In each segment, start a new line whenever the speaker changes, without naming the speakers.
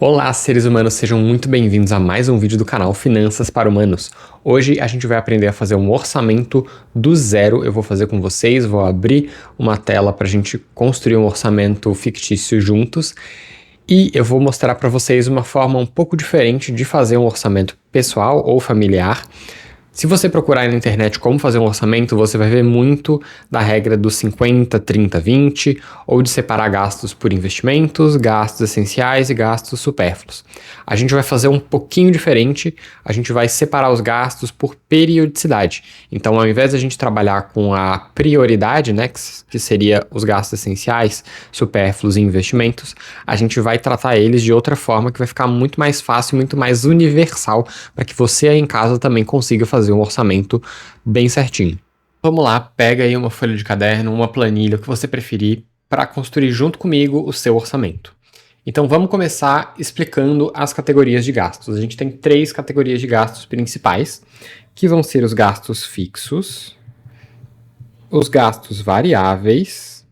Olá, seres humanos, sejam muito bem-vindos a mais um vídeo do canal Finanças para Humanos. Hoje a gente vai aprender a fazer um orçamento do zero. Eu vou fazer com vocês, vou abrir uma tela para a gente construir um orçamento fictício juntos e eu vou mostrar para vocês uma forma um pouco diferente de fazer um orçamento pessoal ou familiar. Se você procurar na internet como fazer um orçamento, você vai ver muito da regra dos 50, 30, 20, ou de separar gastos por investimentos, gastos essenciais e gastos supérfluos. A gente vai fazer um pouquinho diferente, a gente vai separar os gastos por periodicidade. Então, ao invés de a gente trabalhar com a prioridade, né, que seria os gastos essenciais, supérfluos e investimentos, a gente vai tratar eles de outra forma que vai ficar muito mais fácil, muito mais universal, para que você aí em casa também consiga fazer um orçamento bem certinho. Vamos lá, pega aí uma folha de caderno, uma planilha, o que você preferir, para construir junto comigo o seu orçamento. Então vamos começar explicando as categorias de gastos. A gente tem 3 categorias de gastos principais, que vão ser os gastos fixos, os gastos variáveis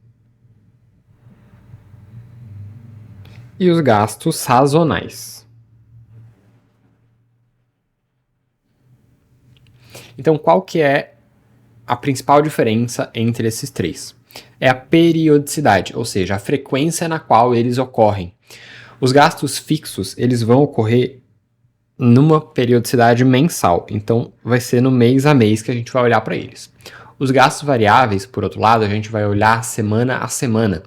e os gastos sazonais. Então, qual que é a principal diferença entre esses 3? É a periodicidade, ou seja, a frequência na qual eles ocorrem. Os gastos fixos, eles vão ocorrer numa periodicidade mensal, então vai ser no mês a mês que a gente vai olhar para eles. Os gastos variáveis, por outro lado, a gente vai olhar semana a semana.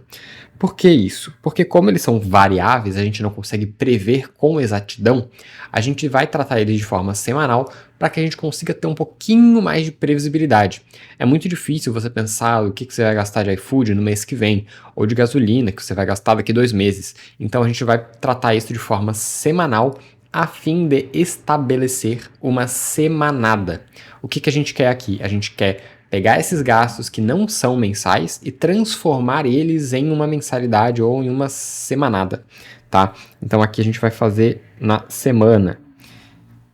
Por que isso? Porque como eles são variáveis, a gente não consegue prever com exatidão, a gente vai tratar eles de forma semanal para que a gente consiga ter um pouquinho mais de previsibilidade. É muito difícil você pensar o que você vai gastar de iFood no mês que vem, ou de gasolina que você vai gastar daqui 2 meses. Então a gente vai tratar isso de forma semanal a fim de estabelecer uma semanada. O que a gente quer aqui? A gente quer pegar esses gastos que não são mensais e transformar eles em uma mensalidade ou em uma semanada, tá? Então aqui a gente vai fazer na semana.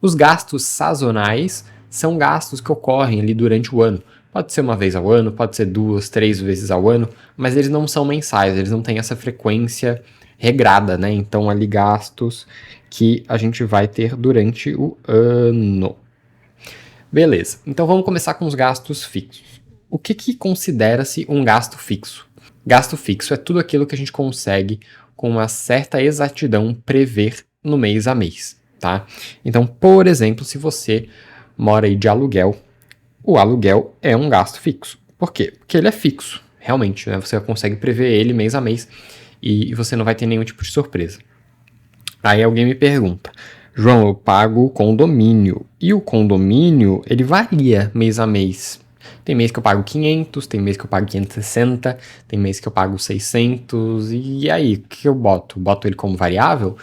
Os gastos sazonais são gastos que ocorrem ali durante o ano. Pode ser uma vez ao ano, pode ser 2, 3 vezes ao ano, mas eles não são mensais, eles não têm essa frequência regrada, né? Então ali gastos que a gente vai ter durante o ano. Beleza, então vamos começar com os gastos fixos. O que considera-se um gasto fixo? Gasto fixo é tudo aquilo que a gente consegue, com uma certa exatidão, prever no mês a mês, tá? Então, por exemplo, se você mora aí de aluguel, o aluguel é um gasto fixo. Por quê? Porque ele é fixo, realmente, né? Você consegue prever ele mês a mês e você não vai ter nenhum tipo de surpresa. Aí alguém me pergunta: João, eu pago condomínio. E o condomínio, ele varia mês a mês. Tem mês que eu pago 500, tem mês que eu pago 560, tem mês que eu pago 600. E aí, o que eu boto? Boto ele como variável?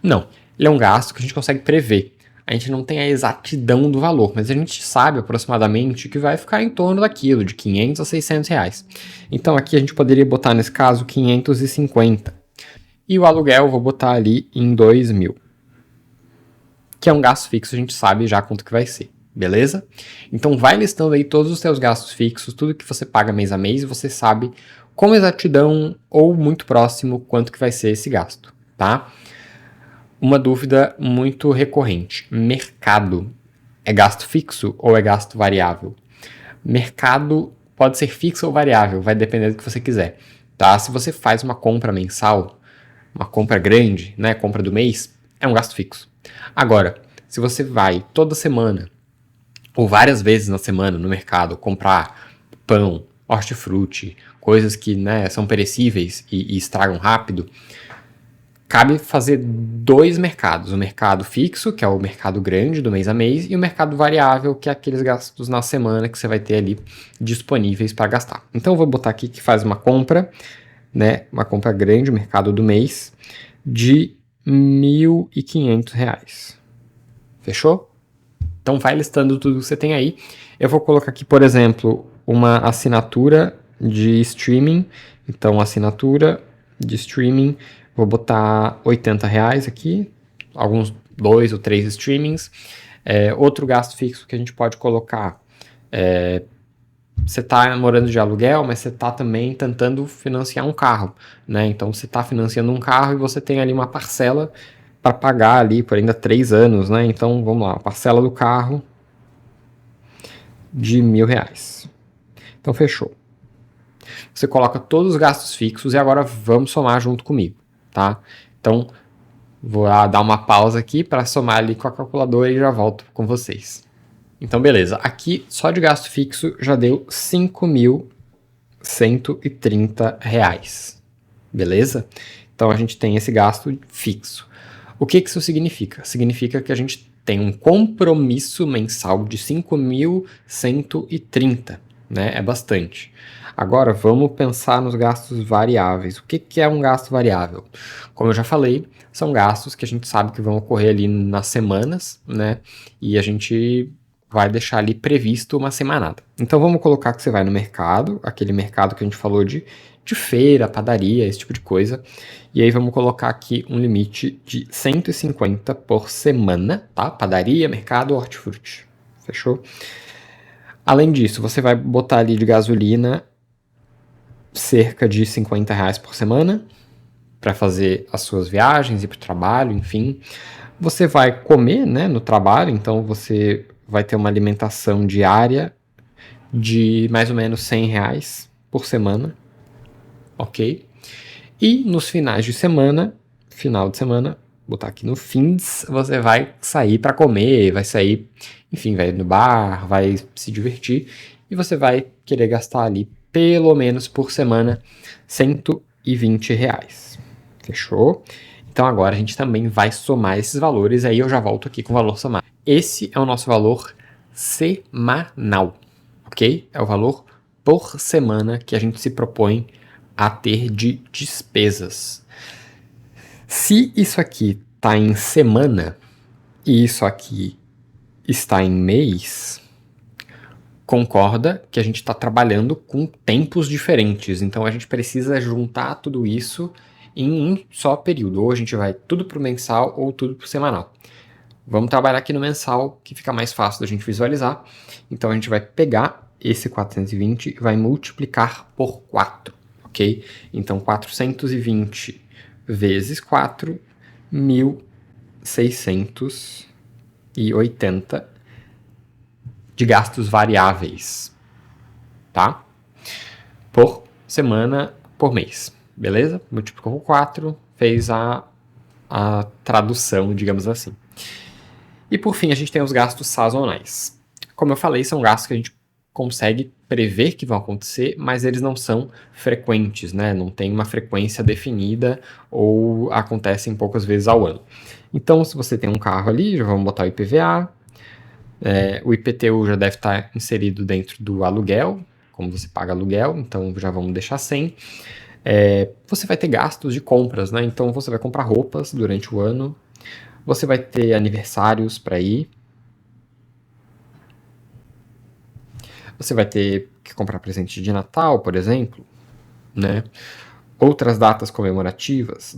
Não, ele é um gasto que a gente consegue prever. A gente não tem a exatidão do valor, mas a gente sabe aproximadamente que vai ficar em torno daquilo, de 500 a 600 reais. Então aqui a gente poderia botar, nesse caso, 550. E o aluguel eu vou botar ali em 2.000. Que é um gasto fixo, a gente sabe já quanto que vai ser, beleza? Então vai listando aí todos os seus gastos fixos, tudo que você paga mês a mês, e você sabe com exatidão ou muito próximo quanto que vai ser esse gasto, tá? Uma dúvida muito recorrente: mercado é gasto fixo ou é gasto variável? Mercado pode ser fixo ou variável, vai depender do que você quiser, tá? Se você faz uma compra mensal, uma compra grande, né, compra do mês, é um gasto fixo. Agora, se você vai toda semana ou várias vezes na semana no mercado comprar pão, hortifruti, coisas que, né, são perecíveis e estragam rápido, cabe fazer 2 mercados: o mercado fixo, que é o mercado grande do mês a mês, e o mercado variável, que é aqueles gastos na semana que você vai ter ali disponíveis para gastar. Então eu vou botar aqui que faz uma compra, né, uma compra grande, mercado do mês, de R$1.500. Fechou? Então vai listando tudo que você tem aí. Eu vou colocar aqui, por exemplo, uma assinatura de streaming. Então, assinatura de streaming, vou botar R$80 aqui, alguns 2 ou 3 streamings. Outro gasto fixo que a gente pode colocar você está morando de aluguel, mas você está também tentando financiar um carro, né? Então você está financiando um carro e você tem ali uma parcela para pagar ali por ainda 3 anos, né? Então, vamos lá, parcela do carro de R$1.000. Então, fechou. Você coloca todos os gastos fixos e agora vamos somar junto comigo, tá? Então, vou dar uma pausa aqui para somar ali com a calculadora e já volto com vocês. Então, beleza. Aqui, só de gasto fixo, já deu R$5.130. Beleza? Então, a gente tem esse gasto fixo. O que isso significa? Significa que a gente tem um compromisso mensal de 5.130, né? É bastante. Agora, vamos pensar nos gastos variáveis. O que é um gasto variável? Como eu já falei, são gastos que a gente sabe que vão ocorrer ali nas semanas, né? E a gente vai deixar ali previsto uma semanada. Então, vamos colocar que você vai no mercado, aquele mercado que a gente falou de feira, padaria, esse tipo de coisa. E aí vamos colocar aqui um limite de 150 por semana, tá? Padaria, mercado, hortifruti. Fechou? Além disso, você vai botar ali de gasolina cerca de R$50 por semana para fazer as suas viagens, ir para o trabalho, enfim. Você vai comer, né, no trabalho, então você vai ter uma alimentação diária de mais ou menos R$100 por semana, ok? E nos finais de semana, final de semana, botar aqui no fins, você vai sair para comer, vai sair, enfim, vai no bar, vai se divertir e você vai querer gastar ali pelo menos por semana R$120. Fechou? Então agora a gente também vai somar esses valores, aí eu já volto aqui com o valor somado. Esse é o nosso valor semanal, ok? É o valor por semana que a gente se propõe a ter de despesas. Se isso aqui está em semana e isso aqui está em mês, concorda que a gente está trabalhando com tempos diferentes. Então a gente precisa juntar tudo isso em um só período. Ou a gente vai tudo para o mensal ou tudo para o semanal. Vamos trabalhar aqui no mensal, que fica mais fácil da gente visualizar. Então a gente vai pegar esse 420 e vai multiplicar por 4. Ok? Então, 420 vezes 4, 1.680 de gastos variáveis, tá? Por semana, por mês, beleza? Multiplicou por 4, fez a tradução, digamos assim. E por fim, a gente tem os gastos sazonais. Como eu falei, são gastos que a gente consegue prever que vão acontecer, mas eles não são frequentes, né? Não tem uma frequência definida ou acontecem poucas vezes ao ano. Então, se você tem um carro ali, já vamos botar o IPVA, o IPTU já deve estar inserido dentro do aluguel, como você paga aluguel, então já vamos deixar sem. Você vai ter gastos de compras, né? Então você vai comprar roupas durante o ano, você vai ter aniversários para ir, você vai ter que comprar presente de Natal, por exemplo, né? Outras datas comemorativas,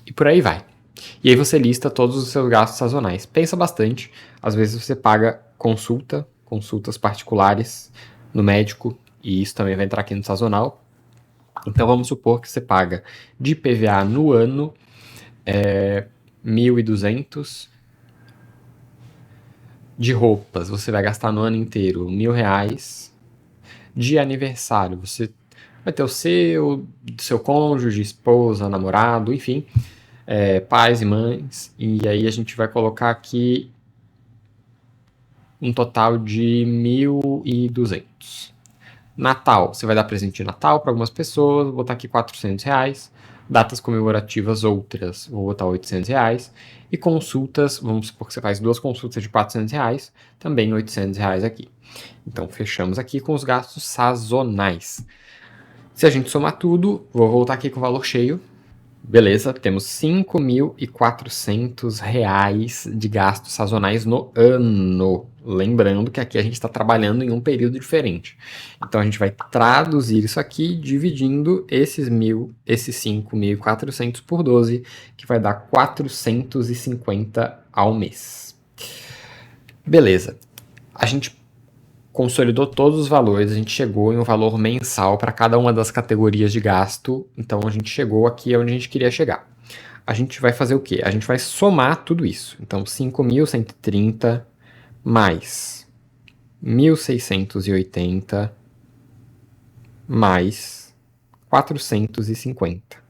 e por aí vai. E aí você lista todos os seus gastos sazonais. Pensa bastante, às vezes você paga consultas particulares no médico, e isso também vai entrar aqui no sazonal. Então vamos supor que você paga de IPVA no ano 1.200, de roupas você vai gastar no ano inteiro R$1.000, de aniversário você vai ter o seu cônjuge, esposa, namorado, enfim, pais e mães, e aí a gente vai colocar aqui um total de 1.200. Natal, você vai dar presente de Natal para algumas pessoas, vou botar aqui R$400. Datas comemorativas outras, vou botar R$800. E consultas, vamos supor que você faz 2 consultas de R$400, também R$800 aqui. Então, fechamos aqui com os gastos sazonais. Se a gente somar tudo, vou voltar aqui com o valor cheio. Beleza, temos R$5.400 de gastos sazonais no ano. Lembrando que aqui a gente está trabalhando em um período diferente. Então a gente vai traduzir isso aqui dividindo esses 5.400 por 12, que vai dar 450 ao mês. Beleza. A gente consolidou todos os valores, a gente chegou em um valor mensal para cada uma das categorias de gasto, então a gente chegou aqui onde a gente queria chegar. A gente vai fazer o quê? A gente vai somar tudo isso. Então, 5.130 mais 1.680 mais 450.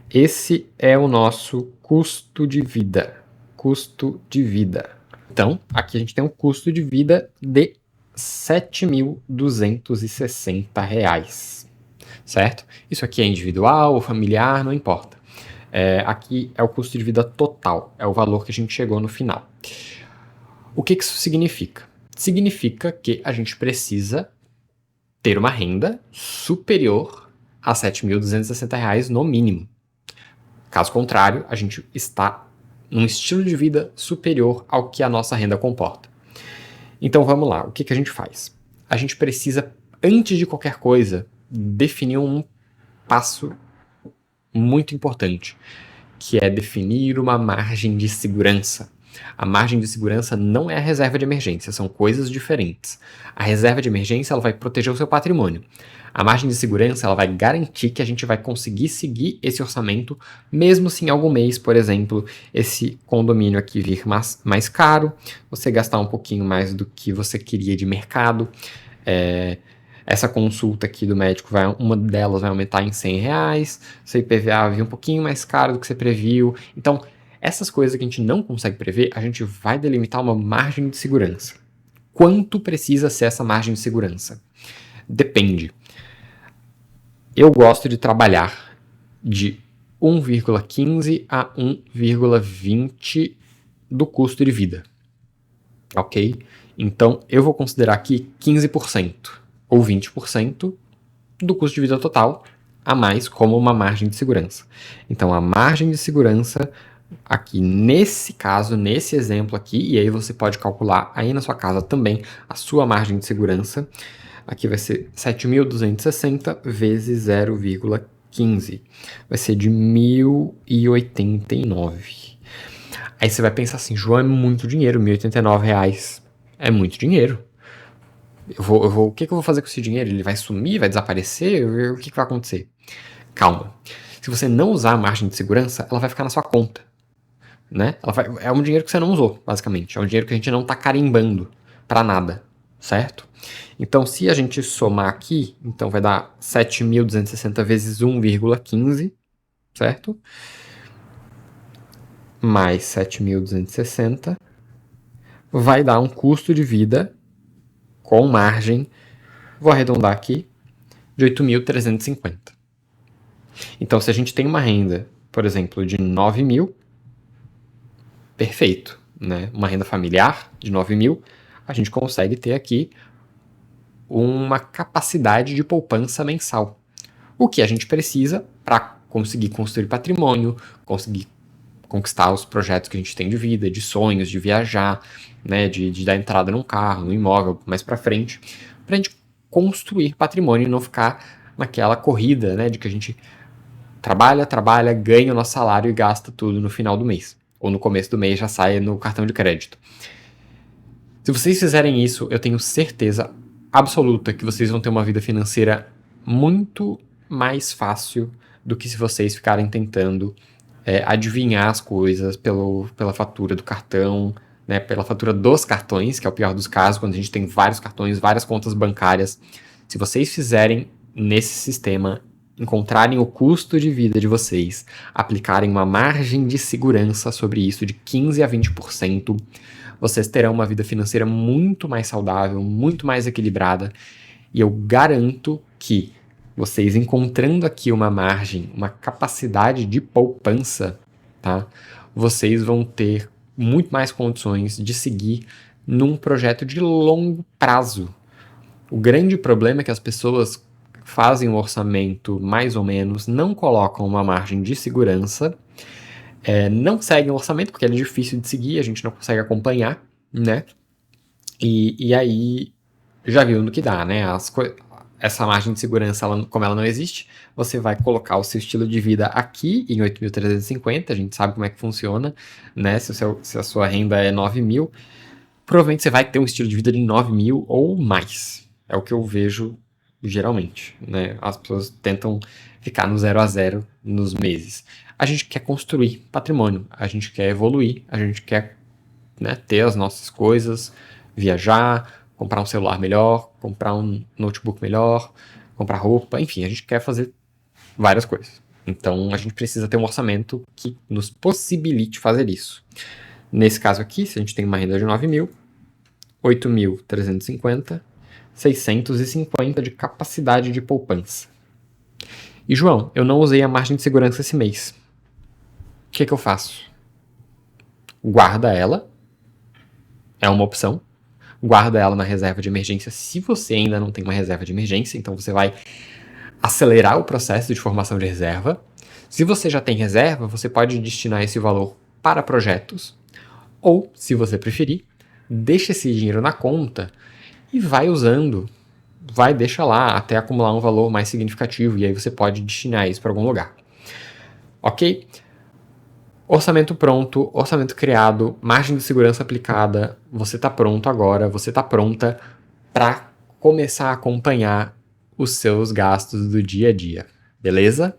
Esse é o nosso custo de vida. Custo de vida. Então, aqui a gente tem um custo de vida de R$ 7.260, certo? Isso aqui é individual ou familiar, não importa. Aqui é o custo de vida total, é o valor que a gente chegou no final. O que isso significa? Significa que a gente precisa ter uma renda superior a R$ 7.260 no mínimo. Caso contrário, a gente está num estilo de vida superior ao que a nossa renda comporta. Então vamos lá, o que a gente faz? A gente precisa, antes de qualquer coisa, definir um passo muito importante, que é definir uma margem de segurança. A margem de segurança não é a reserva de emergência, são coisas diferentes. A reserva de emergência ela vai proteger o seu patrimônio. A margem de segurança ela vai garantir que a gente vai conseguir seguir esse orçamento, mesmo se em algum mês, por exemplo, esse condomínio aqui vir mais caro, você gastar um pouquinho mais do que você queria de mercado, essa consulta aqui do médico, uma delas vai aumentar em R$ 100, seu IPVA vir um pouquinho mais caro do que você previu. Então, essas coisas que a gente não consegue prever, a gente vai delimitar uma margem de segurança. Quanto precisa ser essa margem de segurança? Depende. Eu gosto de trabalhar de 1,15 a 1,20 do custo de vida. Ok? Então, eu vou considerar aqui 15% ou 20% do custo de vida total a mais como uma margem de segurança. Então, a margem de segurança aqui nesse caso, nesse exemplo aqui, e aí você pode calcular aí na sua casa também a sua margem de segurança. Aqui vai ser 7.260 vezes 0,15. Vai ser de 1.089. Aí você vai pensar assim, João, é muito dinheiro, R$1.089 é muito dinheiro. O que eu vou fazer com esse dinheiro? Ele vai sumir, vai desaparecer? O que vai acontecer? Calma. Se você não usar a margem de segurança, ela vai ficar na sua conta. Né? É um dinheiro que você não usou, basicamente. É um dinheiro que a gente não está carimbando para nada, certo? Então, se a gente somar aqui, então vai dar 7.260 vezes 1,15, certo? Mais 7.260 vai dar um custo de vida com margem, vou arredondar aqui, de 8.350. Então, se a gente tem uma renda, por exemplo, de 9.000, perfeito, né? Uma renda familiar de 9.000, a gente consegue ter aqui uma capacidade de poupança mensal. O que a gente precisa para conseguir construir patrimônio, conseguir conquistar os projetos que a gente tem de vida, de sonhos, de viajar, né, de dar entrada num carro, num imóvel, mais para frente, para a gente construir patrimônio e não ficar naquela corrida, né, de que a gente trabalha, ganha o nosso salário e gasta tudo no final do mês. Ou no começo do mês já sai no cartão de crédito. Se vocês fizerem isso, eu tenho certeza absoluta que vocês vão ter uma vida financeira muito mais fácil do que se vocês ficarem tentando adivinhar as coisas pela fatura do cartão, né, pela fatura dos cartões, que é o pior dos casos, quando a gente tem vários cartões, várias contas bancárias. Se vocês fizerem nesse sistema, encontrarem o custo de vida de vocês, aplicarem uma margem de segurança sobre isso de 15% a 20%, vocês terão uma vida financeira muito mais saudável, muito mais equilibrada, e eu garanto que vocês encontrando aqui uma margem, uma capacidade de poupança, tá? Vocês vão ter muito mais condições de seguir num projeto de longo prazo. O grande problema é que as pessoas fazem um orçamento mais ou menos, não colocam uma margem de segurança, não seguem o orçamento, porque ele é difícil de seguir, a gente não consegue acompanhar, né? E aí, já viu no que dá, né? Essa margem de segurança, como ela não existe, você vai colocar o seu estilo de vida aqui em 8.350, a gente sabe como é que funciona, né? Se a sua renda é 9.000, provavelmente você vai ter um estilo de vida de 9 mil ou mais. É o que eu vejo geralmente, né? As pessoas tentam ficar no 0 a 0 nos meses. A gente quer construir patrimônio, a gente quer evoluir, a gente quer, né, ter as nossas coisas, viajar, comprar um celular melhor, comprar um notebook melhor, comprar roupa, enfim, a gente quer fazer várias coisas. Então a gente precisa ter um orçamento que nos possibilite fazer isso. Nesse caso aqui, se a gente tem uma renda de 9 mil, 8.350, 650 de capacidade de poupança. E João, eu não usei a margem de segurança esse mês. O que eu faço? Guarda ela, é uma opção. Guarda ela na reserva de emergência se você ainda não tem uma reserva de emergência, então você vai acelerar o processo de formação de reserva. Se você já tem reserva, você pode destinar esse valor para projetos, ou, se você preferir, deixa esse dinheiro na conta e vai usando, deixa lá até acumular um valor mais significativo, e aí você pode destinar isso para algum lugar. Ok? Orçamento pronto, orçamento criado, margem de segurança aplicada, você está pronto agora, você está pronta para começar a acompanhar os seus gastos do dia a dia, beleza?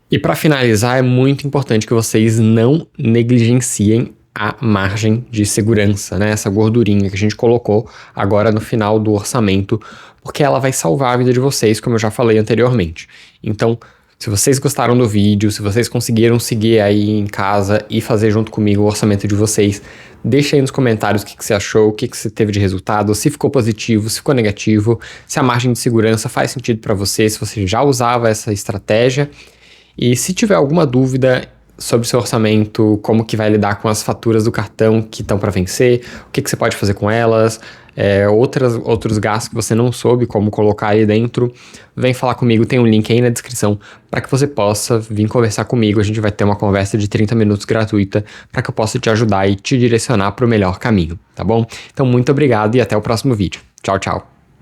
E para finalizar, é muito importante que vocês não negligenciem a margem de segurança, né? Essa gordurinha que a gente colocou agora no final do orçamento, porque ela vai salvar a vida de vocês, como eu já falei anteriormente. Então, se vocês gostaram do vídeo, se vocês conseguiram seguir aí em casa e fazer junto comigo o orçamento de vocês, deixa aí nos comentários o que você achou, o que você teve de resultado, se ficou positivo, se ficou negativo, se a margem de segurança faz sentido para você, se você já usava essa estratégia. E se tiver alguma dúvida sobre o seu orçamento, como que vai lidar com as faturas do cartão que estão para vencer, o que você pode fazer com elas, outros gastos que você não soube como colocar aí dentro, vem falar comigo, tem um link aí na descrição para que você possa vir conversar comigo. A gente vai ter uma conversa de 30 minutos gratuita para que eu possa te ajudar e te direcionar para o melhor caminho, tá bom? Então muito obrigado e até o próximo vídeo. Tchau, tchau!